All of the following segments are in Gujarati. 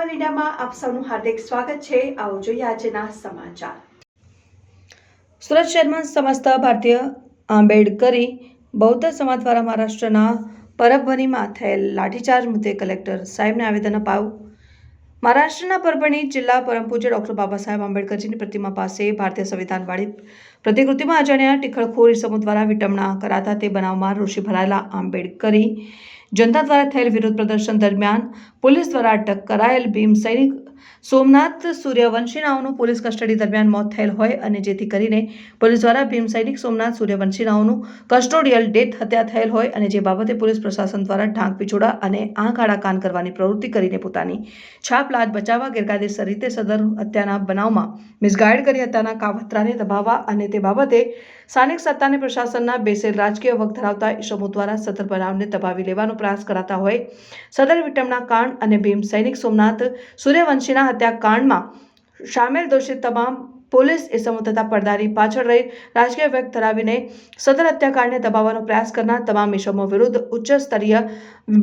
સેવન ઇન્ડિયામાં આપ સૌનું હાર્દિક સ્વાગત છે। આવો જોઈએ આજના સમાચાર। સુરત શહેરમાં સમસ્ત ભારતીય આંબેડકરી બૌદ્ધ સમાજ દ્વારા મહારાષ્ટ્રના પરભણીમાં થયેલ લાઠીચાર્જ મુદ્દે કલેક્ટર સાહેબને આવેદન અપાયું। મહારાષ્ટ્રના પરભણી જિલ્લા પરમ પૂજ્ય ડોક્ટર બાબા સાહેબ આંબેડકરજીની પ્રતિમા પાસે ભારતીય સંવિધાનવાળી પ્રતિકૃતિમાં અજાણ્યા ટીખળખોર ઇસમો દ્વારા વિટંબણા કરાતા તે બનાવમાં રોષે ભરાયેલા આંબેડકરી જનતા દ્વારા થયેલ વિરોધ પ્રદર્શન દરમિયાન પોલીસ દ્વારા અટક કરાયેલ ભીમ સૈનિક સોમનાથ સૂર્યવંશી નાઓનું પોલીસ કસ્ટડી દરમિયાન મોત થયેલ હોય અને જેથી કરીને પોલીસ દ્વારા ભીમ સૈનિક સોમનાથ સૂર્યવંશી નાઓનું કસ્ટોડિયલ ડેથ હત્યા થયેલ હોય અને જે બાબતે પોલીસ પ્રશાસન દ્વારા ઢાંક પીછોડા અને આંખ આડા કાન કરવાની પ્રવૃત્તિ કરીને પોતાની છાપ લાજ બચાવવા ગેરકાયદેસર રીતે સદર હત્યાના બનાવમાં મિસગાઈડ કરી હત્યાના કાવતરાને દબાવવા અને તે બાબતે સ્થાનિક સત્તાને પ્રશાસનના બેસેલ રાજકીય વખ ધરાવતા ઇસમો દ્વારા સદર બનાવને દબાવી લેવાનો પ્રયાસ કરાતા હોય સદર વિટંબણા કાંડ અને ભીમ સૈનિક સોમનાથ સૂર્યવંશીના હત્યાકાંડમાં સામેલ દોષિત તમામ પોલીસ ઇસમો તથા પડદારી પાછળ રહી રાજકીય વ્યક્ત ધરાવીને સદર હત્યાકાંડને દબાવવાનો પ્રયાસ કરનાર તમામ ઇસમો વિરુદ્ધ ઉચ્ચ સ્તરીય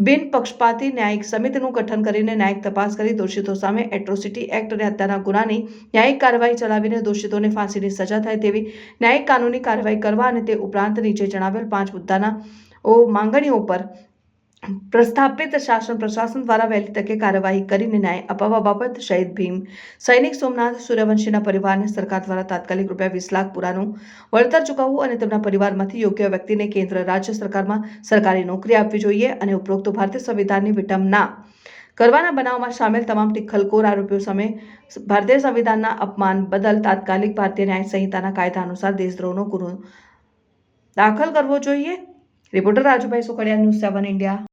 બિન પક્ષપાતી ન્યાયિક સમિતિનું ગઠન કરીને ન્યાયિક તપાસ કરી દોષિતો સામે એટ્રોસિટી એક્ટ અને હત્યાના ગુનાની ન્યાયિક કાર્યવાહી ચલાવીને દોષિતોને ફાંસીની સજા થાય તેવી ન્યાયિક કાનૂની કાર્યવાહી કરવા અને તે ઉપરાંત નીચે જણાવેલ 5 મુદ્દાના માંગણીઓ પર પ્રસ્થાપિત શાસન પ્રશાસન દ્વારા વહેલી તકે કાર્યવાહી કરીને ન્યાય અપાવવા બાબત શહીદ ભીમ સૈનિક સોમનાથ સૂર્યવંશીના પરિવારને સરકાર દ્વારા તાત્કાલિક ₹20 લાખ પુરાનું વળતર ચૂકવવું અને તેમના પરિવારમાંથી યોગ્ય વ્યક્તિને કેન્દ્ર રાજ્ય સરકારમાં સરકારી નોકરી આપવી જોઈએ અને ઉપરોક્ત ભારતીય સંવિધાનની વિટંબના કરવાના બનાવમાં સામેલ તમામ ટીખલખોર આરોપીઓ સામે ભારતીય સંવિધાનના અપમાન બદલ તાત્કાલિક ભારતીય ન્યાય સંહિતાના કાયદા અનુસાર દેશદ્રોહનો ગુનો દાખલ કરવો જોઈએ। Reporter Rajubhai Sukhadia, news 7 India.